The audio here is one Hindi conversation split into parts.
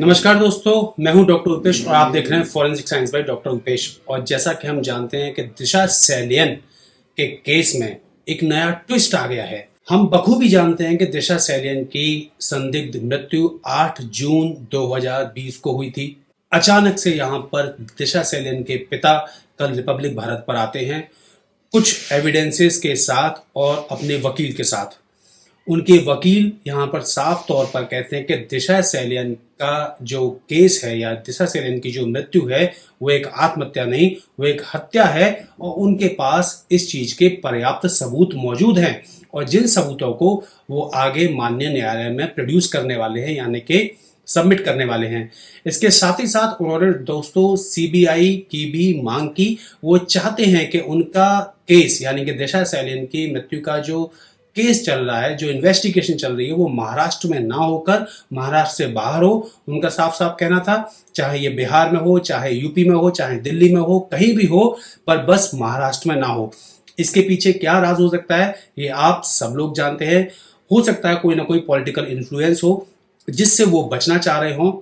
नमस्कार दोस्तों, मैं हूं डॉक्टर उपेश और आप देख रहे हैं forensic science by doctor Upesh. और जैसा कि हम जानते हैं कि दिशा सैलियन के केस में एक नया ट्विस्ट आ गया है। हम बखूबी जानते हैं कि दिशा सैलियन की संदिग्ध मृत्यु 8 जून 2020 को हुई थी। अचानक से यहां पर दिशा सैलियन के पिता कल रिपब्लिक भारत पर आते हैं कुछ एविडेंसेस के साथ और अपने वकील के साथ। उनके वकील यहाँ पर साफ तौर पर कहते हैं कि दिशा सैलियन का जो केस है या दिशा सैलियन की जो मृत्यु है वो एक आत्महत्या नहीं, वो एक हत्या है। और उनके पास इस चीज के पर्याप्त सबूत मौजूद हैं और जिन सबूतों को वो आगे माननीय न्यायालय में प्रोड्यूस करने वाले हैं, यानी कि सबमिट करने वाले हैं। इसके साथ ही साथ उन्होंने दोस्तों सीबीआई की भी मांग की। वो चाहते हैं कि उनका केस यानी कि दिशा सैलियन की मृत्यु का जो केस चल रहा है, जो इन्वेस्टिगेशन चल रही है, वो महाराष्ट्र में ना होकर महाराष्ट्र से बाहर हो। उनका साफ साफ कहना था, चाहे ये बिहार में हो, चाहे यूपी में हो, चाहे दिल्ली में हो, कहीं भी हो, पर बस महाराष्ट्र में ना हो। इसके पीछे क्या राज हो सकता है ये आप सब लोग जानते हैं। हो सकता है कोई ना कोई पॉलिटिकल इन्फ्लुएंस हो जिससे वो बचना चाह रहे हों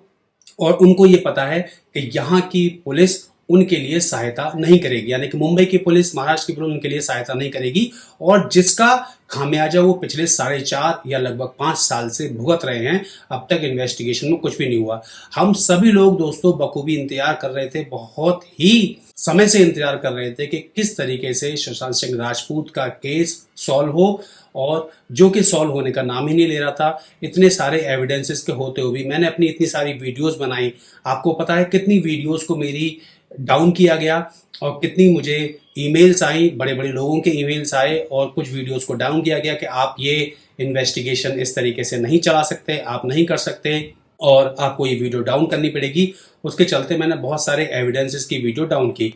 और उनको ये पता है कि यहाँ की पुलिस उनके लिए सहायता नहीं करेगी, यानी कि मुंबई की पुलिस, महाराष्ट्र की पुलिस उनके लिए सहायता नहीं करेगी और जिसका खामियाजा वो पिछले 4.5 या लगभग 5 साल से भुगत रहे हैं। अब तक इन्वेस्टिगेशन में कुछ भी नहीं हुआ। हम सभी लोग दोस्तों बखूबी इंतजार कर रहे थे, बहुत ही समय से इंतजार कर रहे थे कि किस तरीके से सुशांत सिंह राजपूत का केस सॉल्व हो, और जो कि सॉल्व होने का नाम ही नहीं ले रहा था। इतने सारे एविडेंसेस के होते हुए भी मैंने अपनी इतनी सारी वीडियोस बनाई। आपको पता है कितनी वीडियोस को मेरी डाउन किया गया और कितनी मुझे ईमेल्स आई, बड़े बड़े लोगों के ईमेल्स आए और कुछ वीडियोस को डाउन किया गया कि आप ये इन्वेस्टिगेशन इस तरीके से नहीं चला सकते, आप नहीं कर सकते और आपको ये वीडियो डाउन करनी पड़ेगी। उसके चलते मैंने बहुत सारे एविडेंसेस की वीडियो डाउन की।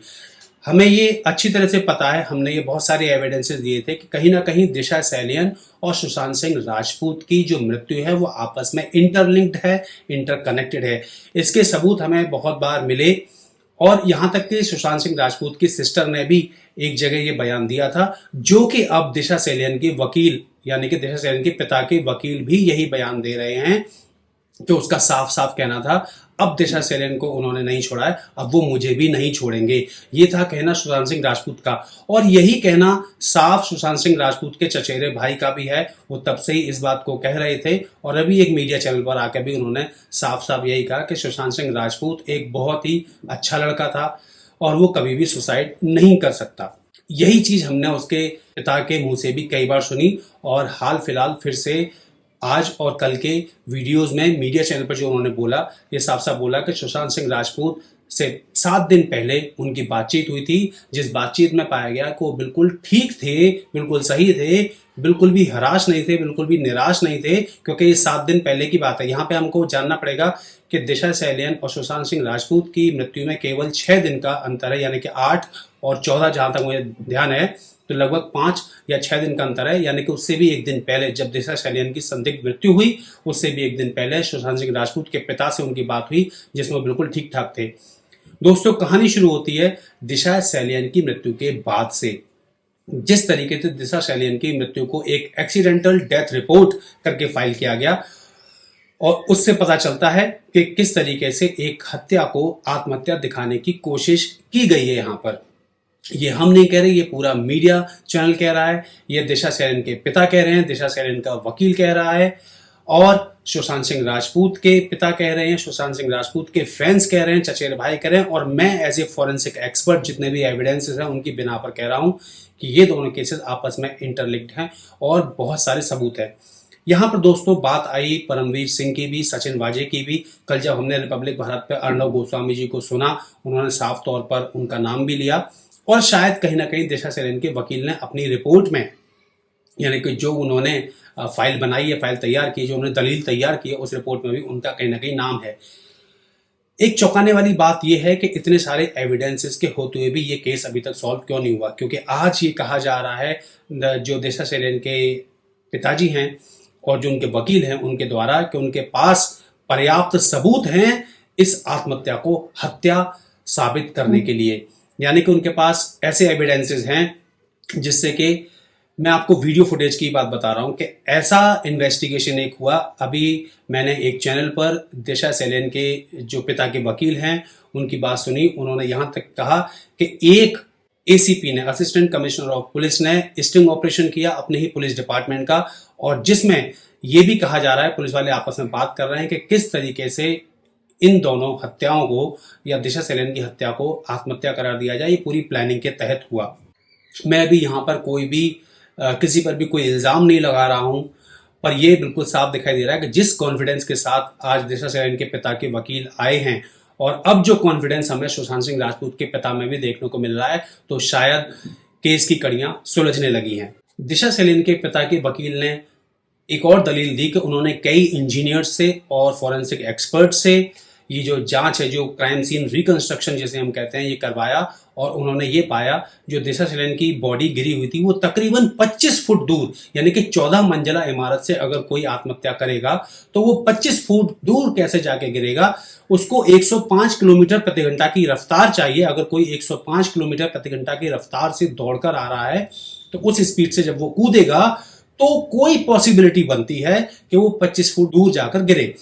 हमें ये अच्छी तरह से पता है, हमने ये बहुत सारे एविडेंसेस दिए थे कि कहीं ना कहीं दिशा सैलियन और सुशांत सिंह राजपूत की जो मृत्यु है वो आपस में इंटरलिंक्ड है, इंटरकनेक्टेड है। इसके सबूत हमें बहुत बार मिले और यहाँ तक कि सुशांत सिंह राजपूत की सिस्टर ने भी एक जगह ये बयान दिया था, जो कि अब दिशा सैलियन के वकील यानी कि दिशा सैलियन के पिता के वकील भी यही बयान दे रहे हैं कि उसका साफ साफ कहना था अब दिशा सैलियन को उन्होंने नहीं छोड़ा है, अब वो मुझे भी नहीं छोड़ेंगे। ये था कहना सुशांत सिंह राजपूत का और यही कहना साफ सुशांत सिंह राजपूत के चचेरे भाई का भी है। वो तब से ही इस बात को कह रहे थे और अभी एक मीडिया चैनल पर आकर भी उन्होंने साफ साफ यही कहा कि सुशांत सिंह राजपूत एक बहुत ही अच्छा लड़का था और वो कभी भी सुसाइड नहीं कर सकता। यही चीज हमने उसके पिता के मुंह से भी कई बार सुनी और हाल फिलहाल फिर से आज और कल के वीडियोस में मीडिया चैनल पर जो उन्होंने बोला, ये साफ साफ बोला कि सुशांत सिंह राजपूत से 7 दिन पहले उनकी बातचीत हुई थी, जिस बातचीत में पाया गया कि वो बिल्कुल ठीक थे, बिल्कुल सही थे, बिल्कुल भी हराश नहीं थे, बिल्कुल भी निराश नहीं थे, क्योंकि ये 7 दिन पहले की बात है। यहाँ पे हमको जानना पड़ेगा कि दिशा सैलियन और सुशांत सिंह राजपूत की मृत्यु में केवल 6 दिन का अंतर है, यानी कि 8 और 14 जहां तक मुझे ध्यान है तो लगभग 5 या 6 दिन का अंतर है। यानी कि उससे भी एक दिन पहले जब दिशा सैलियन की संदिग्ध मृत्यु हुई, उससे भी एक दिन पहले सुशांत सिंह राजपूत के पिता से उनकी बात हुई जिसमें वो बिल्कुल ठीक ठाक थे। दोस्तों कहानी शुरू होती है दिशा सैलियन की मृत्यु के बाद से। जिस तरीके से दिशा सैलियन की मृत्यु को एक एक्सीडेंटल डेथ रिपोर्ट करके फाइल किया गया और उससे पता चलता है कि किस तरीके से एक हत्या को आत्महत्या दिखाने की कोशिश की गई है। यहाँ पर ये हम नहीं कह रहे, ये पूरा मीडिया चैनल कह रहा है, ये दिशा सैलियन के पिता कह रहे हैं, दिशा सैलियन का वकील कह रहा है और सुशांत सिंह राजपूत के पिता कह रहे हैं, सुशांत सिंह राजपूत के फ्रेंड्स कह रहे हैं, चचेरे भाई कह रहे हैं और मैं एज ए फॉरेंसिक एक्सपर्ट जितने भी एविडेंसेस हैं उनकी बिना पर कह रहा हूं कि ये दोनों केसेस आपस में इंटरलिंक्ड हैं और बहुत सारे सबूत हैं। यहाँ पर दोस्तों बात आई परमवीर सिंह की भी, सचिन वाजे की भी। कल जब हमने रिपब्लिक भारत पे अर्णव गोस्वामी जी को सुना, उन्होंने साफ तौर पर उनका नाम भी लिया और शायद कहीं ना कहीं दिशा सैलियन के वकील ने अपनी रिपोर्ट में, यानी कि जो उन्होंने फाइल बनाई है, फाइल तैयार की, जो उन्होंने दलील तैयार की है, उस रिपोर्ट में भी उनका कहीं ना कहीं नाम है। एक चौंकाने वाली बात यह है कि इतने सारे एविडेंसेस के होते हुए भी ये केस अभी तक सॉल्व क्यों नहीं हुआ, क्योंकि आज ये कहा जा रहा है जो दिशा सैलियन के पिताजी हैं और जो उनके वकील हैं उनके द्वारा कि उनके पास पर्याप्त सबूत हैं इस आत्महत्या को हत्या साबित करने के लिए। यानी कि उनके पास ऐसे एविडेंसेस हैं जिससे कि मैं आपको वीडियो फुटेज की बात बता रहा हूं कि ऐसा इन्वेस्टिगेशन एक हुआ। अभी मैंने एक चैनल पर दिशा सेलेन के जो पिता के वकील हैं उनकी बात सुनी। उन्होंने यहां तक कहा कि एक एसीपी ने, असिस्टेंट कमिश्नर ऑफ पुलिस ने स्टिंग ऑपरेशन किया अपने ही पुलिस डिपार्टमेंट का, और जिसमें यह भी कहा जा रहा है, पुलिस वाले आपस में बात कर रहे हैं कि किस तरीके से इन दोनों हत्याओं को या दिशा सेलेन की हत्या को आत्महत्या करार दिया जाए। ये पूरी प्लानिंग के तहत हुआ। मैं भी यहाँ पर कोई भी किसी पर भी कोई इल्ज़ाम नहीं लगा रहा हूँ, पर यह बिल्कुल साफ दिखाई दे रहा है कि जिस कॉन्फिडेंस के साथ आज दिशा सेलेन के पिता के वकील आए हैं और अब जो कॉन्फिडेंस हमें सुशांत सिंह राजपूत के पिता में भी देखने को मिल रहा है, तो शायद केस की कड़ियां सुलझने लगी हैं। दिशा सेलेन के पिता के वकील ने एक और दलील दी कि उन्होंने कई इंजीनियर्स से और फॉरेंसिक एक्सपर्ट से ये जो जांच है, जो क्राइम सीन रिकंस्ट्रक्शन जिसे हम कहते हैं, ये करवाया, और उन्होंने ये पाया जो दिशा सेलेन की बॉडी गिरी हुई थी वो तकरीबन 25 फुट दूर, यानी कि 14 मंजिला इमारत से अगर कोई आत्महत्या करेगा तो वो 25 फुट दूर कैसे जाके गिरेगा। उसको 105 किलोमीटर प्रति घंटा की रफ्तार चाहिए। अगर कोई 105 किलोमीटर प्रति घंटा की रफ्तार से दौड़कर आ रहा है तो उस स्पीड से जब वो कूदेगा तो कोई पॉसिबिलिटी बनती है कि वो 25 फुट दूर जाकर गिरे।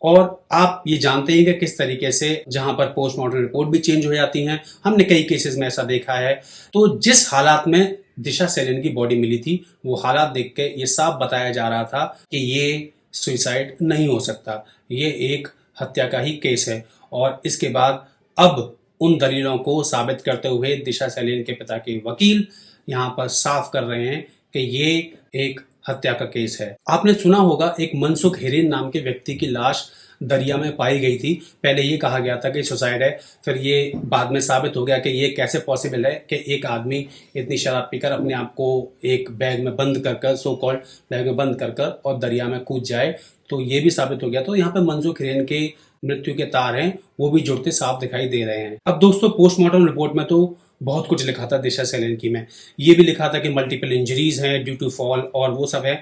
और आप ये जानते हैं कि किस तरीके से जहां पर पोस्टमार्टम रिपोर्ट भी चेंज हो जाती हैं, हमने कई केसेस में ऐसा देखा है। तो जिस हालात में दिशा सेलेन की बॉडी मिली थी वो हालात देख के ये साफ बताया जा रहा था कि ये सुसाइड नहीं हो सकता, ये एक हत्या का ही केस है। और इसके बाद अब उन दलीलों को साबित करते हुए दिशा सेलेन के पिता के वकील यहाँ पर साफ कर रहे हैं कि ये एक हत्या का केस है। आपने सुना होगा एक मनसुख हिरेन नाम के व्यक्ति की लाश दरिया में पाई गई थी। पहले ये कहा गया था कि सुसाइड है, फिर ये बाद में साबित हो गया कि ये कैसे पॉसिबल है कि एक आदमी इतनी शराब पीकर अपने आप को एक बैग में बंद कर सो कॉल्ड बैग में बंद कर और दरिया में कूद जाए। तो ये भी साबित हो गया। तो यहाँ पे मनसुख हिरेन के मृत्यु के तार हैं वो भी जुड़ते साफ दिखाई दे रहे हैं। अब दोस्तों, पोस्टमार्टम रिपोर्ट में तो बहुत कुछ लिखा था दिशा सेलेन की में, ये भी लिखा था कि मल्टीपल इंजरीज हैं ड्यू टू फॉल और वो सब है,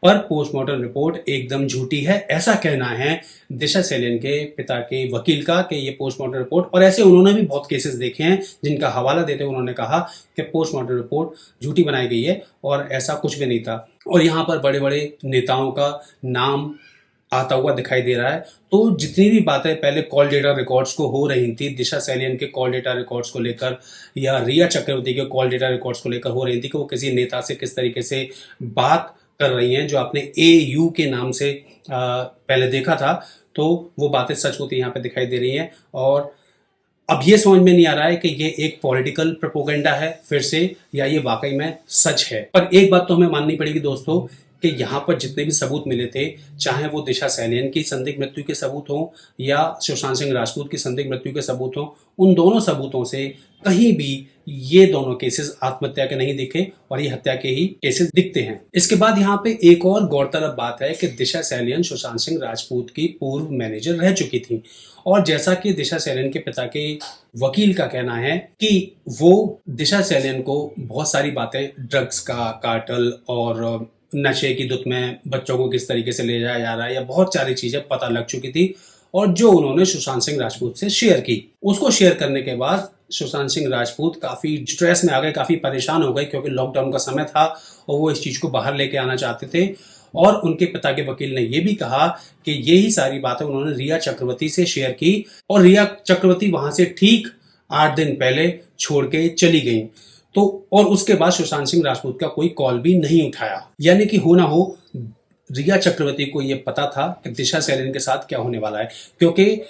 पर पोस्टमार्टम रिपोर्ट एकदम झूठी है, ऐसा कहना है दिशा सेलेन के पिता के वकील का कि ये पोस्टमार्टम रिपोर्ट, और ऐसे उन्होंने भी बहुत केसेस देखे हैं जिनका हवाला देते हुए उन्होंने कहा कि पोस्टमार्टम रिपोर्ट झूठी बनाई गई है और ऐसा कुछ भी नहीं था। और यहाँ पर बड़े बड़े नेताओं का नाम आता हुआ दिखाई दे रहा है। तो जितनी भी बातें पहले कॉल डेटा रिकॉर्ड्स को हो रही थी, दिशा सेलियन के कॉल डेटा रिकॉर्ड्स को लेकर या रिया चक्रवर्ती के कॉल डेटा रिकॉर्ड्स को लेकर हो रही थी कि वो किसी नेता से किस तरीके से बात कर रही हैं, जो आपने AU के नाम से पहले देखा था, तो वो बातें सच होती यहाँ पे दिखाई दे रही हैं। और अब ये समझ में नहीं आ रहा है कि ये एक पॉलिटिकल प्रोपोगेंडा है फिर से या ये वाकई में सच है। पर एक बात तो हमें माननी पड़ेगी दोस्तों कि यहाँ पर जितने भी सबूत मिले थे, चाहे वो दिशा सेलियन की संदिग्ध मृत्यु के सबूत हों या सुशांत सिंह राजपूत की संदिग्ध मृत्यु के सबूत हों, उन दोनों सबूतों से कहीं भी ये दोनों केसेस आत्महत्या के नहीं दिखे और ये हत्या के ही केसेस दिखते हैं। इसके बाद यहाँ पे एक और गौरतलब बात है कि दिशा सेलियन सुशांत सिंह राजपूत की पूर्व मैनेजर रह चुकी थी। और जैसा कि दिशा सेलियन के पिता के वकील का कहना है कि वो दिशा सेलियन को बहुत सारी बातें, ड्रग्स का कार्टल और नशे की दुत में बच्चों को किस तरीके से ले जाया जा रहा है या बहुत सारी चीजें पता लग चुकी थी, और जो उन्होंने सुशांत सिंह राजपूत से शेयर की। उसको शेयर करने के बाद सुशांत सिंह राजपूत काफी स्ट्रेस में आ गए, काफी परेशान हो गए, क्योंकि लॉकडाउन का समय था और वो इस चीज को बाहर लेके आना चाहते थे। और उनके पिता के वकील ने यह भी कहा कि यही सारी बातें उन्होंने रिया चक्रवर्ती से शेयर की और रिया चक्रवर्ती वहां से ठीक 8 दिन पहले छोड़ के चली गई। तो और उसके बाद सुशांत सिंह राजपूत का कोई कॉल भी नहीं उठाया। यानी कि हो ना हो रिया चक्रवर्ती को यह पता था कि दिशा सेलियन के साथ क्या होने वाला है, क्योंकि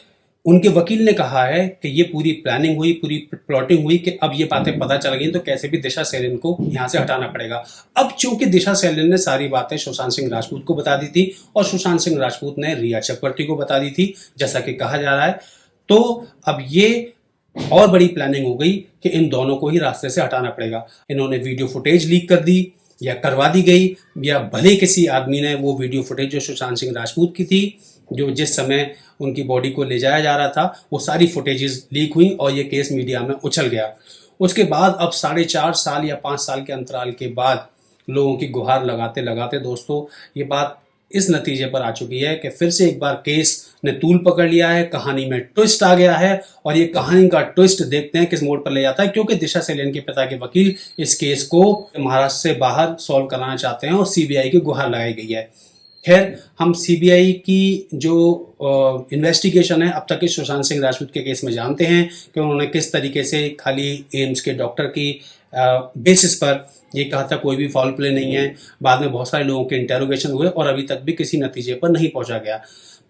उनके वकील ने कहा है कि ये पूरी प्लानिंग हुई, पूरी प्लॉटिंग हुई कि अब ये बातें पता चल गई तो कैसे भी दिशा सेलियन को यहाँ से हटाना पड़ेगा। अब चूंकि दिशा सेलियन ने सारी बातें सुशांत सिंह राजपूत को बता दी थी और सुशांत सिंह राजपूत ने रिया चक्रवर्ती को बता दी थी, जैसा कि कहा जा रहा है, तो अब ये और बड़ी प्लानिंग हो गई कि इन दोनों को ही रास्ते से हटाना पड़ेगा। इन्होंने वीडियो फुटेज लीक कर दी या करवा दी गई, या भले किसी आदमी ने वो वीडियो फुटेज जो सुशांत सिंह राजपूत की थी, जो जिस समय उनकी बॉडी को ले जाया जा रहा था, वो सारी फुटेजेस लीक हुई और ये केस मीडिया में उछल गया। उसके बाद अब 4.5 साल या 5 साल के अंतराल के बाद लोगों की गुहार लगाते लगाते दोस्तों ये बात इस नतीजे पर आ चुकी है कि फिर से एक बार केस ने तूल पकड़ लिया है, कहानी में ट्विस्ट आ गया है और ये कहानी का ट्विस्ट देखते हैं किस मोड़ पर ले जाता है, क्योंकि दिशा सेलियन के पिता के वकील इस केस को महाराष्ट्र से बाहर सॉल्व कराना चाहते हैं और सीबीआई की गुहार लगाई गई है। खैर, हम सीबीआई की जो इन्वेस्टिगेशन है अब तक के सुशांत सिंह राजपूत के केस में जानते हैं कि उन्होंने किस तरीके से खाली एम्स के डॉक्टर की बेसिस पर ये कहा था कोई भी फाउल प्ले नहीं है। बाद में बहुत सारे लोगों के इंटेरोगेशन हुए और अभी तक भी किसी नतीजे पर नहीं पहुंचा गया।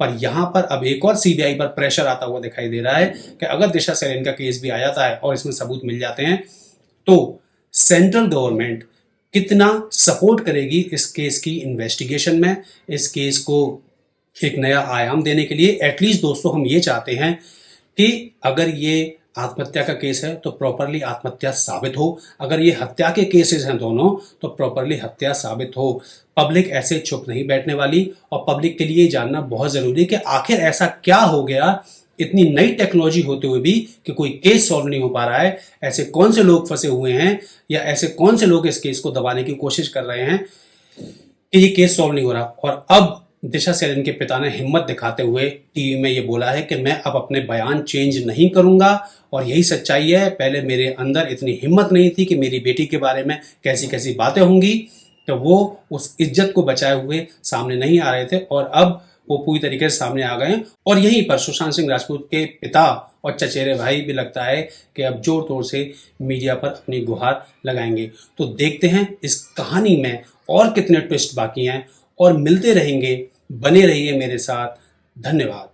पर यहाँ पर अब एक और सीबीआई पर प्रेशर आता हुआ दिखाई दे रहा है कि अगर दिशा सेलियन का केस भी आ जाता है और इसमें सबूत मिल जाते हैं तो सेंट्रल गवर्नमेंट कितना सपोर्ट करेगी इस केस की इन्वेस्टिगेशन में, इस केस को एक नया आयाम देने के लिए। एटलीस्ट दोस्तों हम ये चाहते हैं कि अगर ये आत्महत्या का केस है तो प्रॉपरली आत्महत्या साबित हो, अगर ये हत्या के केसेस हैं दोनों तो प्रॉपरली हत्या साबित हो। पब्लिक ऐसे चुप नहीं बैठने वाली और पब्लिक के लिए जानना बहुत जरूरी है कि आखिर ऐसा क्या हो गया इतनी नई टेक्नोलॉजी होते हुए भी कि कोई केस सॉल्व नहीं हो पा रहा है। ऐसे कौन से लोग फंसे हुए हैं या ऐसे कौन से लोग इस केस को दबाने की कोशिश कर रहे हैं कि ये केस सॉल्व नहीं हो रहा। और अब दिशा सेलियन के पिता ने हिम्मत दिखाते हुए टीवी में ये बोला है कि मैं अब अपने बयान चेंज नहीं करूंगा और यही सच्चाई है। पहले मेरे अंदर इतनी हिम्मत नहीं थी कि मेरी बेटी के बारे में कैसी कैसी बातें होंगी, तो वो उस इज्जत को बचाए हुए सामने नहीं आ रहे थे और अब वो पूरी तरीके से सामने आ गए। और यहीं पर सुशांत सिंह राजपूत के पिता और चचेरे भाई भी लगता है कि अब जोर तोड़ से मीडिया पर अपनी गुहार लगाएंगे। तो देखते हैं इस कहानी में और कितने ट्विस्ट बाकी हैं और मिलते रहेंगे। बने रहिए मेरे साथ। धन्यवाद।